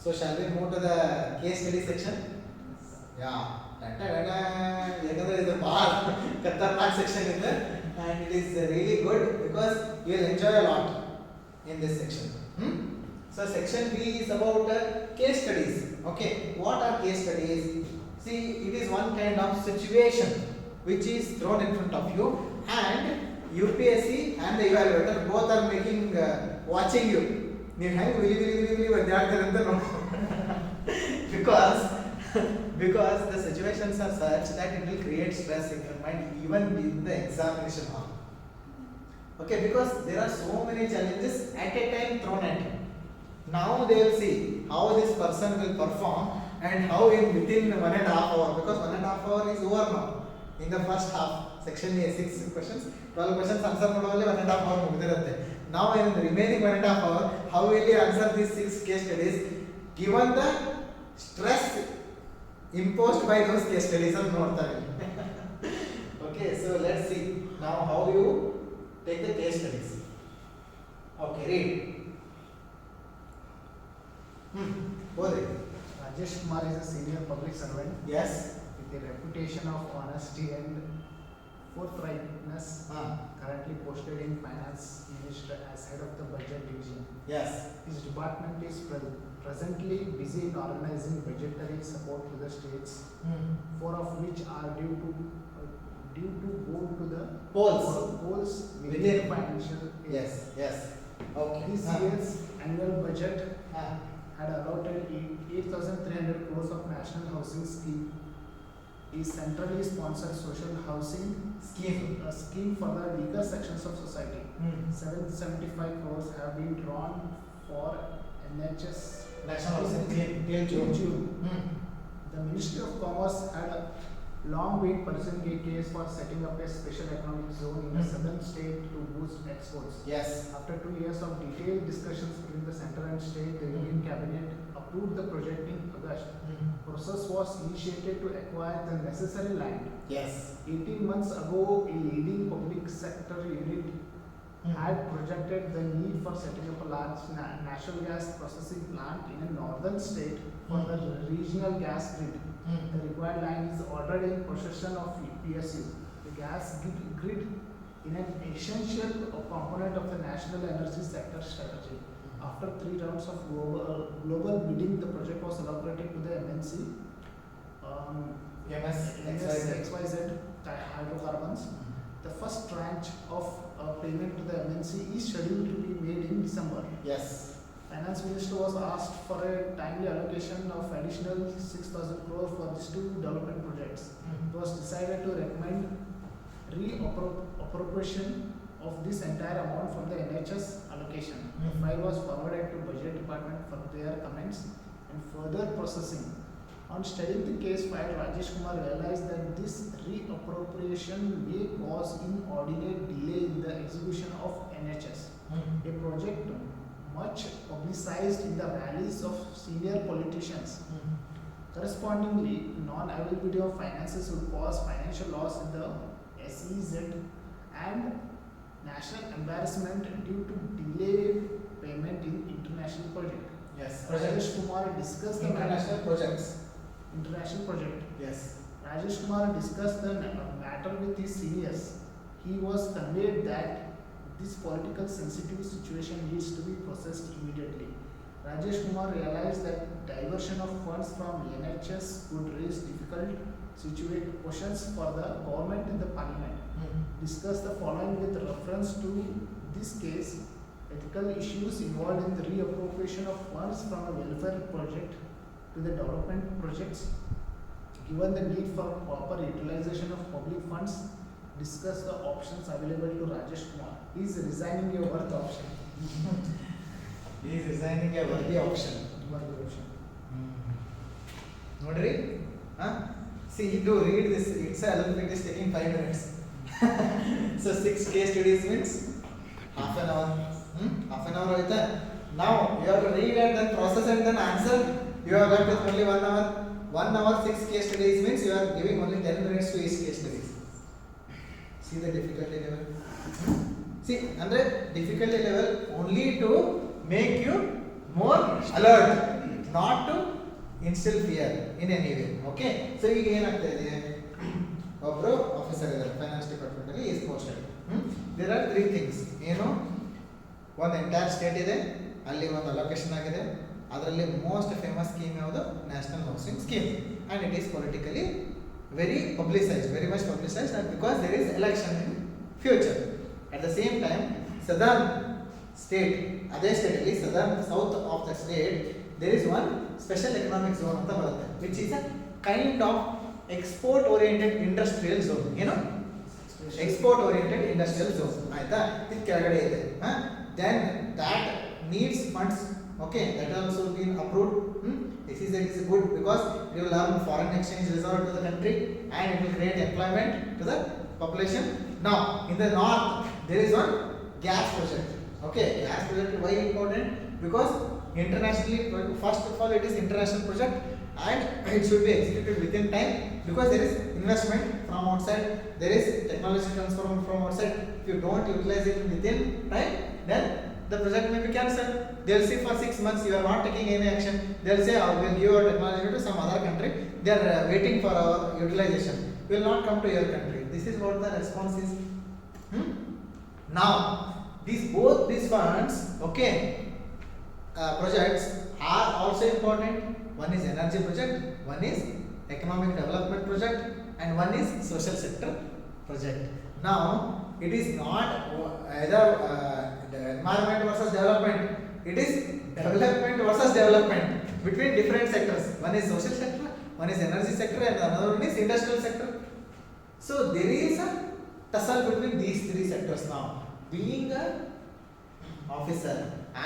So shall we move to the case study section? Yeah. It is a bar Khatarnak section in there, and it is really good because you will enjoy a lot in this section. So section B is about case studies. Okay, what are case studies? See, it is one kind of situation which is thrown in front of you, and UPSC and the evaluator both are making watching you. ನೀವು ಹೆಂಗೆ ವಿಲಿ ಒದ್ದಾಡ್ತಾರೆ ಅಂತ because the situations are such that it will create stress in your mind even in the examination hall. Okay, because there are so many challenges at a time thrown at you. Now they will see how this person will perform and how in within 1.5 hours, because 1.5 hours is over now. In the first half, section A 6 questions, 12 questions answer ಮಾಡೋವಲ್ಲಿ 1.5 hours ಮುಗಿದಿರುತ್ತೆ. Now in the remaining 1.5 hours, how will you answer these 6 case studies given the stress imposed by those case studies on ನೋಡ್ತಾರೆ. Okay, so let's see now how you take the case studies. Okay, read. Bole. Rajesh Kumar is a senior public servant. Yes. With a reputation of honesty and forthrightness. Currently posted in Finance Ministry as head of the Budget Division. Yes. His department is presently busy in organizing budgetary support to the states, 4 of which are due to go to the polls within financial year. Yes. Yes. Okay. This year's annual budget had allotted 8,300 crores of National Housing Scheme, is centrally sponsored social housing scheme for the weaker sections of society. 775 crores have been drawn for NHS National Housing till June. The Ministry of Commerce had a long been pursuing a case for setting up a special economic zone in a southern state to boost exports. Yes. After 2 years of detailed discussions between the centre and state, the Union Cabinet approved the project in August. Process was initiated to acquire the necessary land. Yes. 18 months ago, a leading public sector unit had projected the need for setting up a large natural gas processing plant in a northern state for the regional gas grid. The required line is already in possession of PSU. The gas grid is an essential component of the national energy sector strategy. After 3 rounds of global bidding, the project was allocated to the MNC XYZ Hydrocarbons. The first tranche of payment to the MNC is scheduled to be made in December. Yes. Finance Minister was asked for a timely allocation of additional 6,000 crores for these 2 development projects. It was decided to recommend reappropriation of this entire amount from the NHS allocation. The file was forwarded to Budget Department for their comments and further processing. On studying the case file, Rajesh Kumar realized that this reappropriation may cause inordinate delay in the execution of NHS, a project much publicized in the rallies of senior politicians. Correspondingly, non-availability of finances would cause financial loss in the SEZ and national embarrassment due to delayed payment in international project. Yes. Rajesh Kumar discussed the international projects. International project. Yes. Rajesh Kumar discussed the matter with his seniors. He was conveyed that this political sensitive situation needs to be processed immediately. Rajesh Kumar realized that diversion of funds from NHS would raise difficult questions for the government and the parliament. Discuss the following with reference to this case: ethical issues involved in the reappropriation of funds from a welfare project to the development projects, given the need for proper utilization of public funds. Discuss the options available to Rajesh Kumar. He is resigning a worth option. He is resigning a worthy option. Nodri? See, do read this itself, it is taking 5 minutes. So 6 case studies means half an hour. Half an hour aita. Now you have to read and then process and then answer. You are left with only 1 hour. 1 hour 6 case studies means you are giving only 10 minutes to each case studies. See the difficulty level. See, under difficulty level only to make you more alert. not to instill fear in any way. Okay, so ಈಗ ಏನಾಗ್ತಾ ಇದೆ, ಒಬ್ರು officer ಇದ್ದಾರೆ finance department ಅಲ್ಲಿ is posted. There are 3 things. ಏನು, ಒಂದು entire state ಇದೆ, ಅಲ್ಲಿ ಒಂದು ಅಲೋಕೇಶನ್ ಆಗಿದೆ, ಅದರಲ್ಲಿ ಮೋಸ್ಟ್ ಫೇಮಸ್ ಸ್ಕೀಮ್ ಯಾವುದು, national housing scheme, and it is politically very publicised, very much publicised, and because there is election in future. At the same time, southern state, ಅದೇ state ಅಲ್ಲಿ southern south of the state there is one special economic zone ಅಂತ ಬರುತ್ತೆ, which is a kind of export oriented industrial zone. ಏನು, export oriented industrial zone, ಆಯ್ತಾ, ಇದು ಕೆಳಗಡೆ ಇದೆ. Then that needs funds. Okay, that also been approved. This is good because it will have foreign exchange reserve to the country and it will create employment to the population. Now in the north there is one gas project. Okay, gas project, why important? Because internationally, first of all, it is international project and it should be executed within time, because there is investment from outside, there is technology transfer from outside. If you don't utilize it within time, then the project may be cancelled. They will see for 6 months you are not taking any action. They will say, we will give our technology to some other country. They are waiting for our utilization. We will not come to your country. This is what the response is. Now, both these funds, okay, projects are also important. One is energy project, one is economic development project, and one is social sector project. Now, it is not either environment versus development. It is development versus development between different sectors. One is social sector, one is energy sector, and another one is industrial sector. So there is a tussle between these 3 sectors. Now, being a officer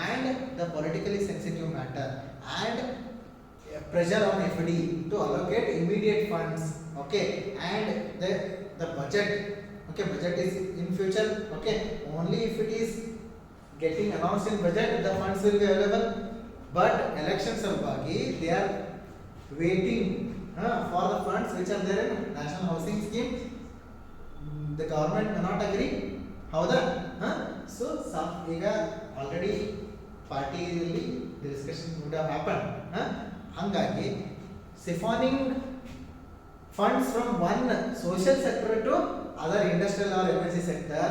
and the politically sensitive matter and pressure on FD to allocate immediate funds, okay, and the budget, okay, budget is in future, okay, only if it is getting announced in budget the funds will be available, but elections are bagi, they are waiting for the funds which are there in national housing scheme. The government cannot agree. How that? So some ಈಗ already party ಅಲ್ಲಿ discussion would have happened. ಹಂಗಾಗಿ siphoning funds from one social sector to other industrial or energy sector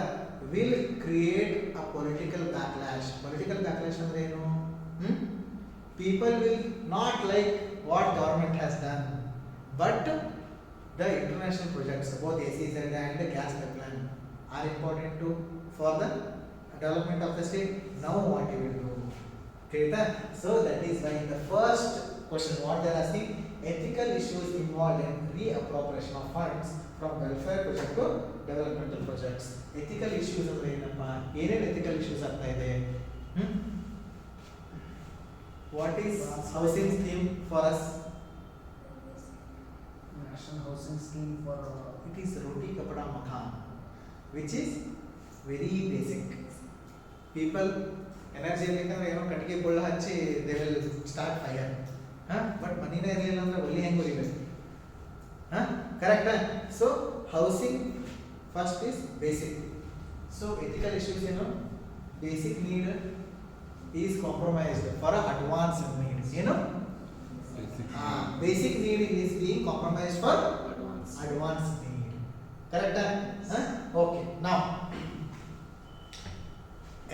will create a political backlash. Political backlash ಅಂದ್ರೆ ಏನು? People will not like what government has done, but the international projects, both SEZ and the gas pipeline, are important too for the development of the state. Now what you will do? Okay, so that is why in the first question what they are asking, ethical issues involved in reappropriation of funds from welfare project to developmental projects. Ethical issues ಅಂದ್ರೆ ಏನಪ್ಪ, ಏನೇನು ethical issues ಆಗ್ತಾ ಇದೆ? What is housing scheme for us? National housing scheme for it is roti kapda makan, which is very basic. People energy ಇರಲಿಕ್ಕಂದ್ರೆ ಏನೋ ಕಟ್ಟಿಗೆ ಬುಳ್ಳ ಹಚ್ಚಿ they will start fire. But ಮನಿನೇ ಇರಲಿಲ್ಲ ಅಂದ್ರೆ ಒಲಿ ಹೆಂಗೆ ಉರಿಬೇಕು? Correct? So housing first is basic. So ethical issues, you know, basic need is compromised for advanced need. You know, basic need is being compromised for advanced need. Correct? Okay. Now,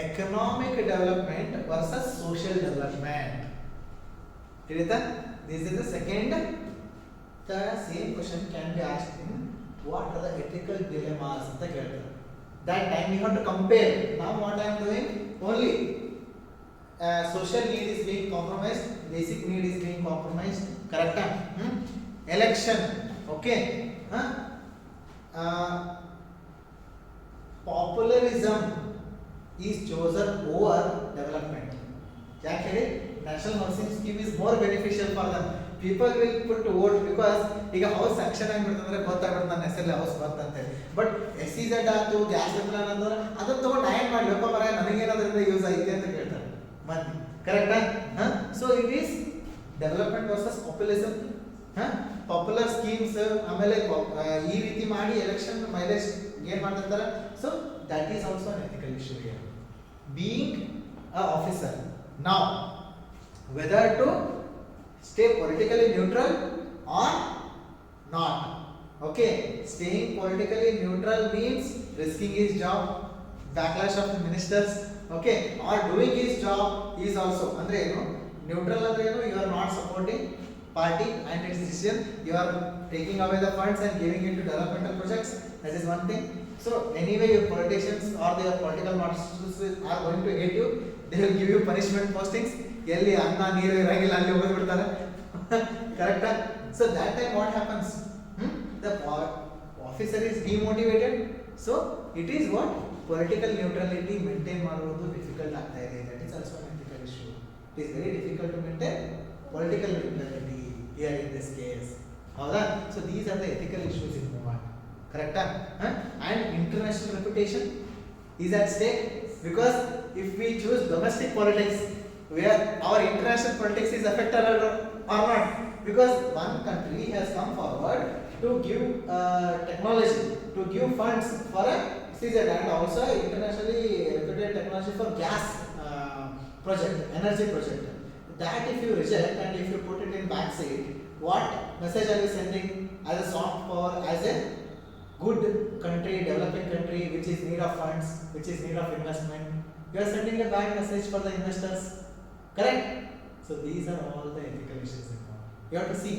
economic development versus social development. This is the second. The same question can be asked in what are the ethical dilemmas. That time you have to compare. Now what I am doing, only social need is being compromised, basic need is being compromised. Correct? Election, okay. Popularism is chosen over development. ಯಾಕೆ ಹೇಳಿ, national housing scheme is more beneficial for them. People will put to vote because ಈಗ house section ಆಗಿಬಿಡ್ತಂದ್ರೆ ಗೊತ್ತಾಗ್ಬಿಡ್ತು ನನ್ನ ಹೆಸರಲ್ಲಿ house ಬರ್ತಂತೆ. But SEZ ಆಯ್ತು, gas plan ಅಂದ್ರೆ ಅದನ್ನ ತಗೊಂಡು ನಾ ಏನು ಮಾಡಲಿಪ್ಪ ಮರ, ನನಗೇನಾದ್ರಿಂದ ಯೂಸ್ ಐತೆ ಅಂತ ಕೇಳ್ತಾರೆ ಮಂದಿ. ಕರೆಕ್ಟಾ? So it is development versus populism. Popular schemes ಆಮೇಲೆ ಈ ರೀತಿ ಮಾಡಿ ಎಲೆಕ್ಷನ್ ಮೈಲೇಜ್ ಗೇನ್ ಮಾಡ್ತಿರ್ತಾರೆ. So that is also unethical issue here. Being a officer, now whether to stay politically neutral or not. Okay, staying politically neutral means risking his job, backlash of the ministers, okay, or doing his job is also andre ಏನು neutral andre ಏನು you are not supporting party and its decision, you are taking away the funds and giving it to developmental projects, that is one thing. So anyway your politicians or their political masters are going to hate you, they will give you punishment postings, ಎಲ್ಲಿ ಅನ್ನ ನೀರು ಇರಂಗಿಲ್ಲ ಅಲ್ಲಿ ಹೋಗಿ ಬಿಡ್ತಾರೆ ಕರೆಕ್ಟಾ. So that time what happens, the officer is demotivated, so it is what political neutrality maintain ಮಾಡುವುದು difficult ಆಗ್ತಾ ಇದೆ. That is also an ethical issue. It is very difficult to maintain political neutrality here in this case. ಹೌದಾ? So these are the ethical issues in Mumbai. Correct? And international reputation is at stake, because if we choose domestic politics, where our international politics is affected or not, because one country has come forward to give technology, to give funds for a CZ and also internationally reputed technology for gas project, energy project. That if you reject and if you put it in backseat, what message are you sending as a soft power, as a good country, developing country which is need of funds, which is need of investment? You are sending a bad message for the investors. Correct? So these are all the ethical issues involved. You have to see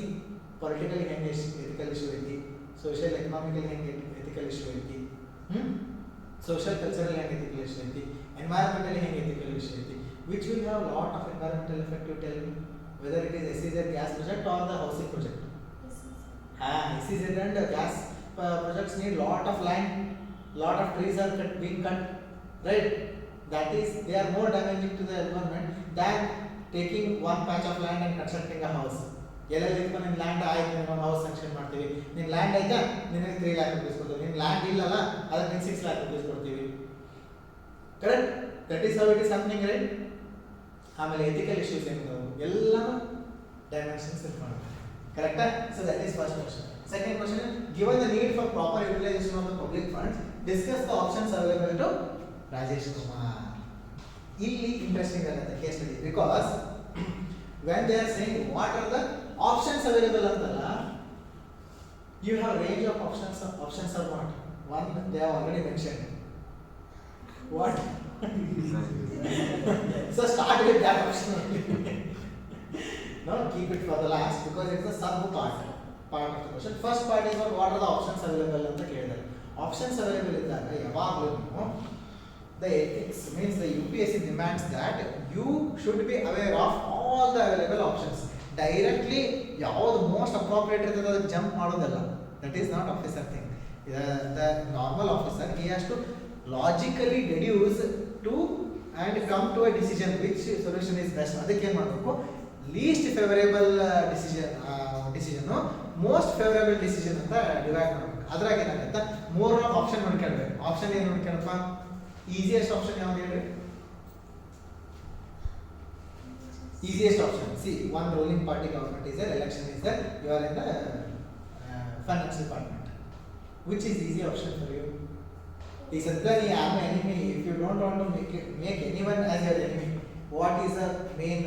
politically ಹೆಂಗೆ ethical issue ಐತಿ, social economically ಹೆಂಗೆ ethical issue ಐತಿ, social cultural ಹೆಂಗೆ ethical issue ಐತಿ, environmentally ಹೆಂಗೆ ethical issue ಐತಿ, which will have lot of environmental effect. You tell me whether it is SEZ gas project or the housing project. SEZ and gas projects need lot of land, lot of trees are being cut, right? That is, they are more damaging to the environment than taking one patch of land and constructing a house. ಎಲ್ಲೆಲ್ಲಿ ಇಟ್ಕೊಂಡು ನಿನ್ನ land ಆಯ್ತು, ನಿನ್ನ house sanction ಮಾಡ್ತೀವಿ, ನಿನ್ನ land ಆಯ್ತಾ ನಿನಗೆ 3 lakh rupees ಕೊಡ್ತೀವಿ, ನಿನ್ನ ಲ್ಯಾಂಡ್ ಇಲ್ಲಲ್ಲ ಅದಕ್ಕೆ ನಿನ್ನ 6 lakh rupees ಕೊಡ್ತೀವಿ. Correct? That is how it is happening, right? ಆಮೇಲೆ ಎಥಿಕಲ್ ಇಶ್ಯೂಸ್ ಏನು ಎಲ್ಲಾನು ಡೈಮೆನ್ಷನ್ಸ್ ಇರ್ತಾರೆ. ಕರೆಕ್ಟಾ? So that is first question. Second question, given the need for proper utilisation of the public funds, discuss the options available to Rajesh Kumar. ಇಲ್ಲಿ interesting ಆಗುತ್ತೆ case study, because when they are saying what are the options available ಅಂತಲ್ಲ, you have range of options are what? One they have already mentioned. What? So start with that option only. No, keep it for the last because it's the sub part of the question. First part is what are the options available ಅಂತ ಕೇಳಿದ್ದಾರೆ. Options available ಇದ್ದಾಗ ಯಾವಾಗಲೂ the ethics means the UPSC demands that you should be aware of all the available options. Directly ಯಾವುದು most appropriate ಇರ್ತದೆ ಅದಕ್ಕೆ jump ಮಾಡೋದಲ್ಲ. That is not officer thing. The normal officer, he has to logically deduce to and come to a decision which solution is best. ಅದಕ್ಕೆ ಏನು ಮಾಡಬೇಕು, least favourable decision most favourable decision ಅಂತ divide ಮಾಡಬೇಕು. ಅದ್ರಾಗ ಏನಾಗುತ್ತೆ, 3 option ನೋಡ್ಕೊಳ್ಬೇಕು. Option ಏನು ನೋಡ್ಕೊಳಪ್ಪ, easiest option ಯಾವ್ದು ಹೇಳ್ರಿ? Easiest option. See, one ruling party government is there, election is there, you are in the finance department. Which is easy option for you? Is it the enemy? If you don't want to make anyone as your enemy, what is the main?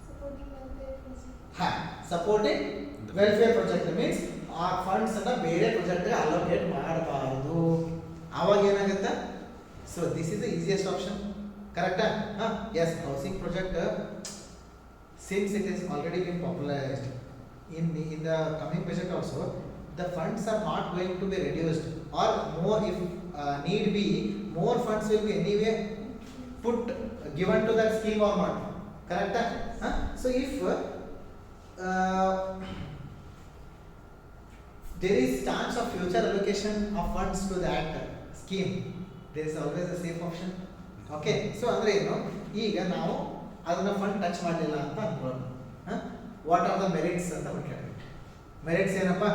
Supporting welfare project. Supporting welfare project means ಆ funds ಅನ್ನ ಬೇರೆ project ಗೆ allocate ಮಾಡಬಾರದು. ಆವಾಗ ಏನಾಗುತ್ತೆ? So this is the easiest option. Correct? Yes, housing project, since it has already been popularized in the coming budget also, the funds are not going to be reduced, or more if need be, more funds will be anyway given to that scheme or not. Correct? So if there is chance of future allocation of funds to that scheme, there is always a safe option. Okay, so ಅಂದರೆ ಏನು, ಈಗ ನಾವು ಅದನ್ನ fund touch ಮಾಡಲಿಲ್ಲ ಅಂತ ಅನ್ಕೊಳ್ಳೋಣ. What are the merits ಅಂತ ಕೇಳಬೇಕು. ಮೆರಿಟ್ಸ್ ಏನಪ್ಪ,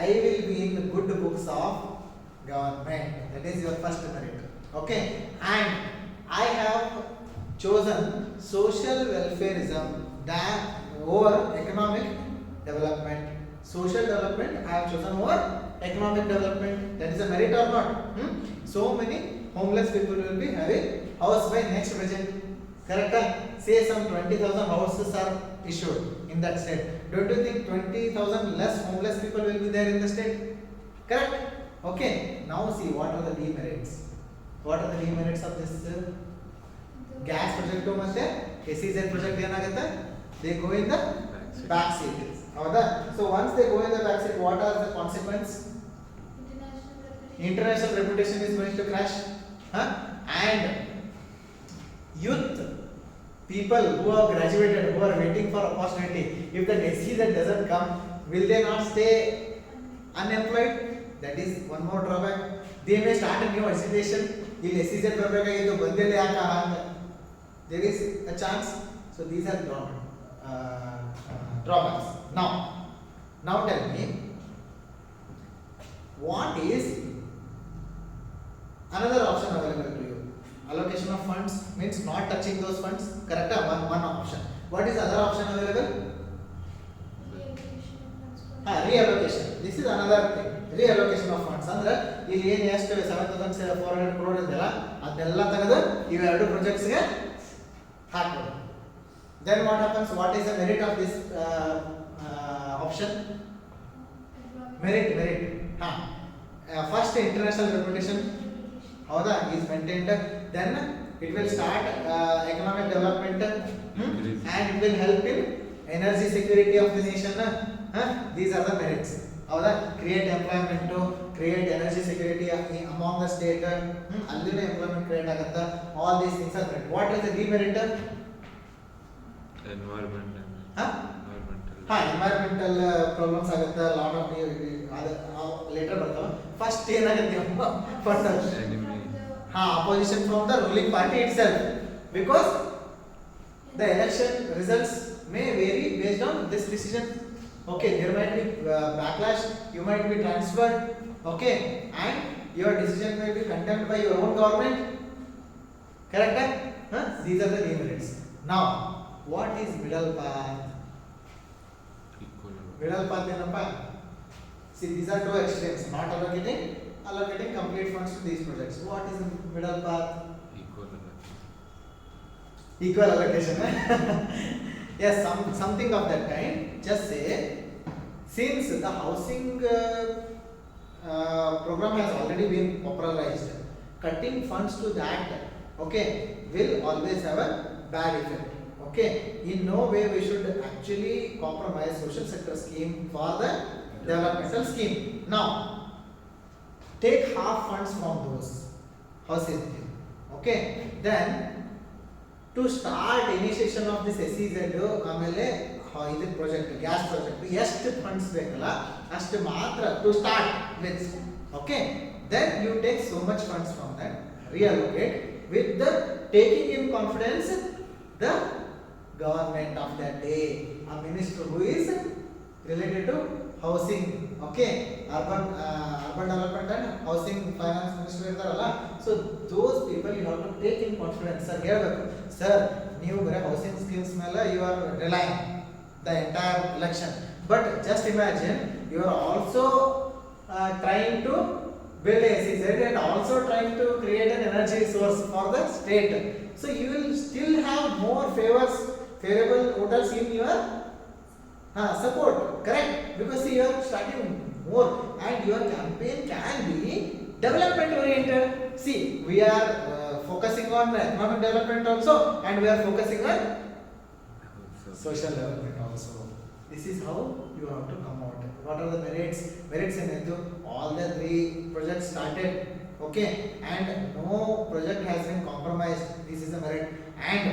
I will be in good books of government, that is your first merit. Okay, and I have chosen social welfarism over economic development. Social development I have chosen over economic development. That is a merit or not? So many homeless people will be having house by next budget. Correct? Say some 20,000 houses are issued in that state. Don't you think 20,000 less homeless people will be there in the state? Correct? Okay. Now see what are the demerits. What are the demerits of this gas project ಮತ್ತೆ SEZ project ಏನಾಗುತ್ತೆ? They go in the back seat. ಹೌದಾ? So once they go in the back seat, what are the consequence? International reputation is going to crash. Huh? And youth people who have graduated, who are waiting for opportunity, if the SEZ doesn't come, will they not stay unemployed? That is one more drawback. They may start a new agitation. ಇಲ್ಲಿ SEZ ಬರಬೇಕಾಗಿದ್ದು ಬಂದಿಲ್ಲ ಯಾಕೆ ಅಂತ. There is a chance. So these are drawbacks. Now tell me, what is another option available to you? Allocation of funds means not touching those funds. Correct? One option. What is other option available? Reallocation. This is another thing. Reallocation of funds. ಅಂದ್ರೆ ಇಲ್ಲಿ ಏನು ಎಷ್ಟು 7,400 crore ಇದೆಯಲ್ಲ ಅದೆಲ್ಲ ತೆಗೆದು ಇವೆರಡು projects ಗೆ ಹಾಕ್ಬೋದು. Then what happens? What is the merit of this option? Merit. First, international reputation. Howda is maintained. Then it will start economic development and it will help in energy security of the nation. These are the merits. Howda create employment to create energy security among the state. Allina employment create agutta. All these things are merit. What is the demerit? Environmental. Environmental problems agutta. Lot of later bartava. First ಏನಾಗುತ್ತೆ first opposition from the ruling party itself, because the election results may vary based on this decision. Okay, there might be backlash, you might be transferred, okay, and your decision may be condemned by your own government. Correct? These are the demerits. Now, what is middle path? Middle path ಏನಪ್ಪಾ? See, these are two extremes, not allocating complete funds to these projects. What is the middle path? Equal allocation. Yes, something of that kind. Just say, since the housing program has already been popularized, cutting funds to that, okay, will always have a bad effect. Okay, in no way we should actually compromise social sector scheme for the developmental scheme. Now, take half funds from those houses. Okay, then to start initiation of this SEZ ಆಮೇಲೆ ಇದು project gas project ಎಷ್ಟು funds ಬೇಕಲ್ಲ ಅಷ್ಟು ಮಾತ್ರ to start with. Okay, then you take so much funds from that, reallocate with the taking in confidence the government of that day, a minister who is related to housing, okay, urban development and housing finance minister ಇರ್ತಾರಲ್ಲ. So those people you have to take in confidence. Sir ಹೇಳಬೇಕು, sir ನೀವು ಬರೀ housing schemes ಮೇಲೆ you are relying the entire election, but just imagine you are also trying to build a SEZ and also trying to create an energy source for the state. So you will still have more favorable voters in your support. Correct? Because see, you are starting more and your campaign can be development oriented. See, we are focusing on economic development also, and we are focusing on social development also. This is how you have to come out. What are the merits? Merits ಏನಂತು? All the three projects started, okay, and no project has been compromised. This is the merit. And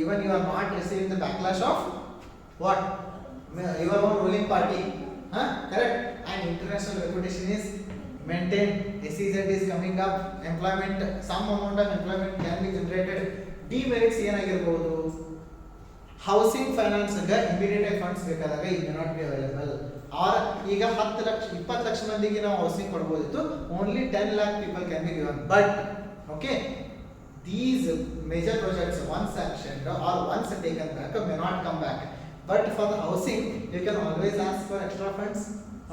even you are not receiving the backlash of what? Your own ruling party. Correct? And international reputation is maintained. SEZ is coming up. Employment, some amount of employment can be generated. Demerits ಏನಾಗಿರಬಹುದು? Housing finance ಗೆ immediate funds ಬೇಕಾದಾಗ it may not be available. Or ಈಗ 10 ಲಕ್ಷ 20 ಲಕ್ಷ ಮಂದಿಗೆ ನಾವು housing ಕೊಡಬಹುದಿತ್ತು, only 10 lakh people can be given. But okay, these major projects once sanctioned or once taken back may not come back. But for the housing, you can always ask for extra funds.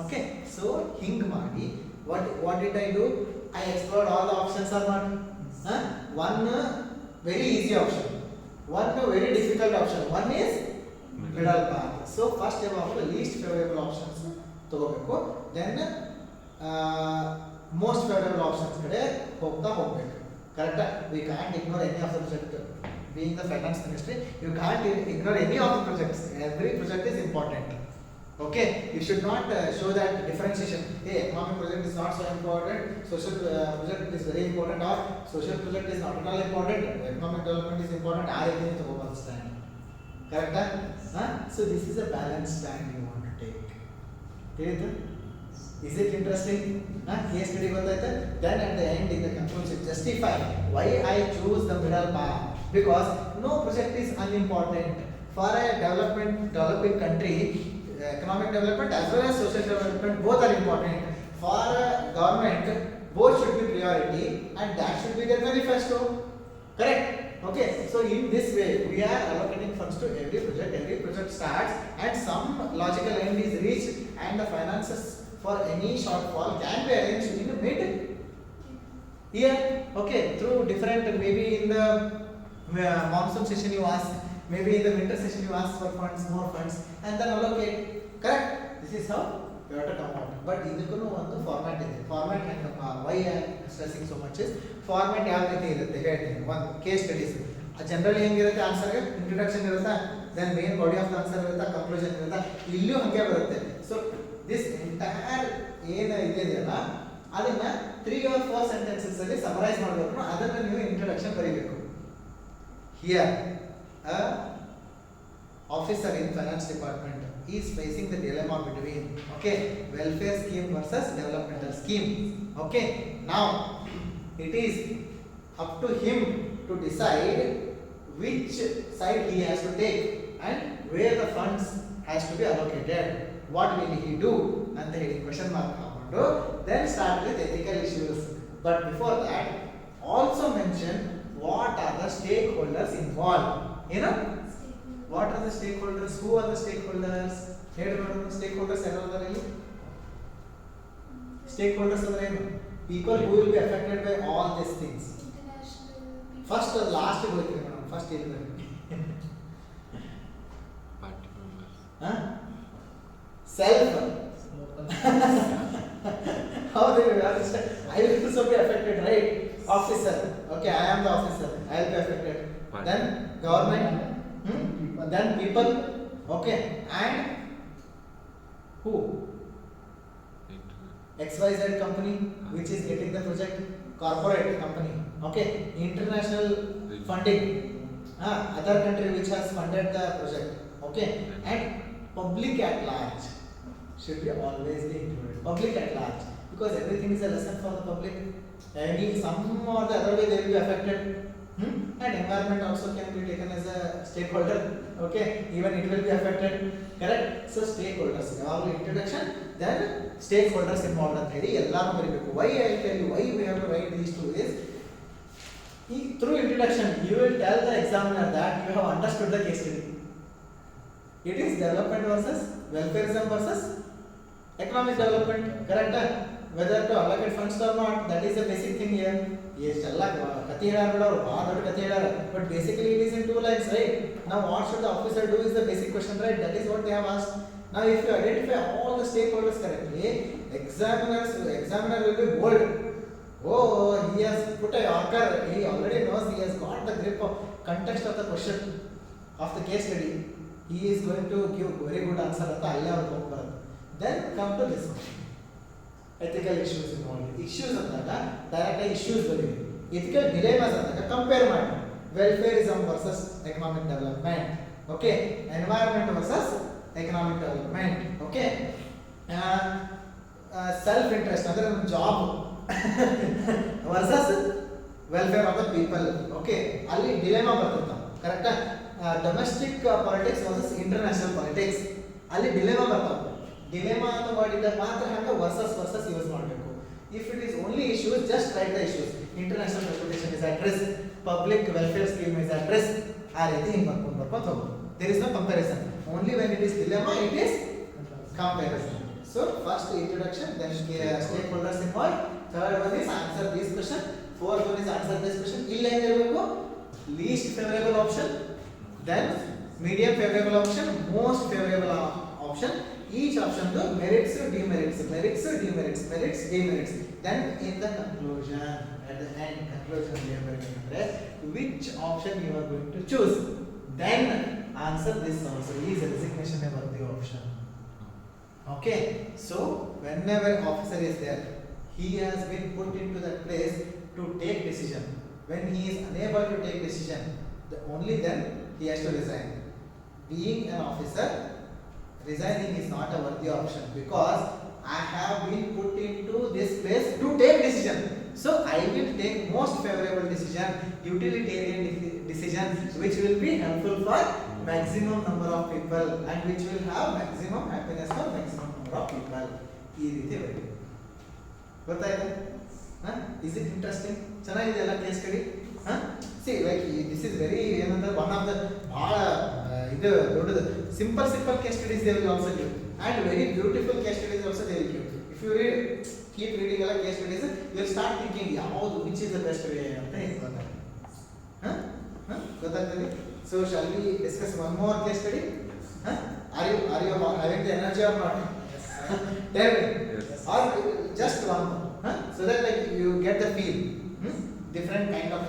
Okay, so hing ಮಾಡಿ what did I do? I explored all the options or not. One very easy option. one very difficult option, one is middle path. So first ಯಾವಾಗ least favorable options ತಗೋಬೇಕು, then most favorable options ಕಡೆ ಹೋಗ್ತಾ ಹೋಗ್ಬೇಕು. ಕರೆಕ್ಟಾ? We can't ignore any of the project. Being the finance ministry, you can't ignore any of the projects. Every project is important. Okay, you should not show that differentiation. Hey, economic project is not so important, social project is very important, or social project is not at all important, economic development is important. I think to understand. Correct? Huh? So this is a balanced stand you want to take. Clear? Is it interesting? Case study ಗೊತ್ತಾಯ್ತಾ? Then at the end, in the conclusion, justify why I choose the middle path. Because no project is unimportant. For a developing country, economic development as well as social development, both are important. For a government, both should be priority, and that should be their manifesto. Correct? Okay, so in this way, we are allocating funds to every project starts, and some logical end is reached, and the finances for any shortfall can be arranged in the mid year. Okay, through different, maybe in the monsoon session you ask, maybe in the winter session you ask for funds, more funds, and then allocate. Correct? This is how you have to come out. But ಇದಕ್ಕೂ ಒಂದು format ಇದೆ. Format ಹೆಂಗೆ, why I stressing so much is format ಯಾವ ರೀತಿ ಇರುತ್ತೆ ಹೇಳ್ತೀನಿ. ಒಂದು case studies generally ಹೆಂಗಿರುತ್ತೆ, ಆನ್ಸರ್ಗೆ ಇಂಟ್ರೊಡಕ್ಷನ್ ಇರುತ್ತಾ, then main body of the answer ಇರುತ್ತಾ, ಕನ್ಕ್ಲೂಷನ್ ಇರುತ್ತಾ, ಇಲ್ಲೂ ಹಾಗೆ ಬರುತ್ತೆ. ಸೊ ದಿಸ್ ಎಂಟೈರ್ ಏನು ಇದೆಯಲ್ಲ ಅದನ್ನ 3 or 4 sentences ಅಲ್ಲಿ ಸಮರೈಸ್ ಮಾಡಬೇಕು. ಅದನ್ನ ನೀವು ಇಂಟ್ರೊಡಕ್ಷನ್ ಬರೀಬೇಕು. Here, a officer in finance department is facing the dilemma between welfare scheme versus developmental scheme. Okay, now it is up to him to decide which side he has to take and where the funds has to be allocated. What will he do? And the question mark hakondu then start with ethical issues. But before that, also mention what are the stakeholders involved. You know, what are the stakeholders? Who are the stakeholders? Stakeholders are stakeholders are people who will be affected by all these things. International people. First or last first self. How they will understand? I will also be affected, right? Officer. Okay, I am the officer. I will be affected. Right. Then government. Then people. Okay, and who? XYZ company, which is getting the project. Corporate company. Okay, international funding. Other country which has funded the project. Okay, and public at large should be always be included. Public at large, because everything is a lesson for the public. Any some or the other way they will be affected. And environment also can be taken as a stakeholder. Okay, even it will be affected. Correct? So stakeholders. All introduction, then stakeholders involved ಅಂತ ಹೇಳಿ ಎಲ್ಲಾನು ಬರೀಬೇಕು. Why I tell you why we have to write these two is through introduction you will tell the examiner that you have understood the case study. It is development versus welfareism versus economic development. Correct? Whether to allocate funds or not, that is the basic thing here. ಎಷ್ಟೆಲ್ಲ ಕಥೆ ಹೇಳಾರ ಬಿಡೋರು, ಭಾಳ ದೊಡ್ಡ ಕಥೆ ಹೇಳಾರ, but basically it is in 2 lines, right? Now what should the officer do is the basic question, right? That is what they have asked. Now if you identify all the stakeholders correctly, examiner will be bold. Oh, he has put a yorker, he already knows, he has got the grip of context of the question of the case study. He is going to give very good answer ಅಂತ ಅಲ್ಲೇ ಅವ್ರಿಗೆ ಹೋಗ್ಬಾರ್ದು. Then come to this one. Ethical issues involved. Issues ಅಂದಾಗ direct issues ಬರೀರಿ. Ethical dilemmas ಅಂದಾಗ compare ಮಾಡಿ. Welfareism versus economic development. Okay, environment versus economic development. Okay, self interest ಅಂದ್ರೆ ನಮ್ಮ job versus welfare of the people. Okay, ಅಲ್ಲಿ dilemma ಬರ್ತದೆ. ಕರೆಕ್ಟಾ? Domestic politics versus international politics, ಅಲ್ಲಿ ಡಿಲೆಮಾ ಬರ್ತಾವೆ. ಡಿಲೆಮಾ ಅಂತ ಮಾಡಿದಾಗ ಮಾತ್ರ ಹಂಗೆ ವರ್ಸಸ್ ಯೂಸ್ ಮಾಡಬೇಕು. If it is only issues, just right the issues. International reputation is at risk, public welfare scheme is at risk. ಆ ರೀತಿ ಹಿಂಗೆ ಬರ್ಕೊಂಡು ಹೋಗೋದು. There is no comparison. Only when it is dilemma it is comparison. So first introduction, then stakeholders involved. Third one is answer this question. Fourth one is answer this question. ಇಲ್ಲಿ ಹೆಂಗಿರಬೇಕು? Least favorable option, then medium favorable option, most favorable option. Each option the merits, demerits, merits, demerits, merits, demerits. Then in the conclusion, at the end conclusion, which option you are going to choose? Then answer this also. Is resignation a worthy option? Okay. So whenever officer is there, he has been put into that place to take decision. When he is unable to take decision, only then he has to resign. Being an officer, resigning is not a worthy option because I have been put into this place to take decision. So I will take most favorable decision, utilitarian decision, which will be helpful for maximum number of people and which will have maximum happiness for maximum number of people. ಈ ರೀತಿ ಬರೀ ಗೊತ್ತಾಯ್ತಾ? Is it interesting? ಚೆನ್ನಾಗಿದೆಯಲ್ಲ case study? See, like this is very ಏನಂದ್ರೆ one of the ಬಹಳ ಇದು ದೊಡ್ಡದು simple case studies they will also give and very beautiful case studies also they will give. If you read, keep reading ಎಲ್ಲ case studies, you will start thinking ಯಾವುದು which is the best way ಅಂತ ಗೊತ್ತಾಗ್ತದೆ. ಗೊತ್ತಾಗ್ತದೆ? So shall we discuss one more case study? Are you having the energy or not? Tell me. Yes. Or just one more. So that like you get the feel. Different kind of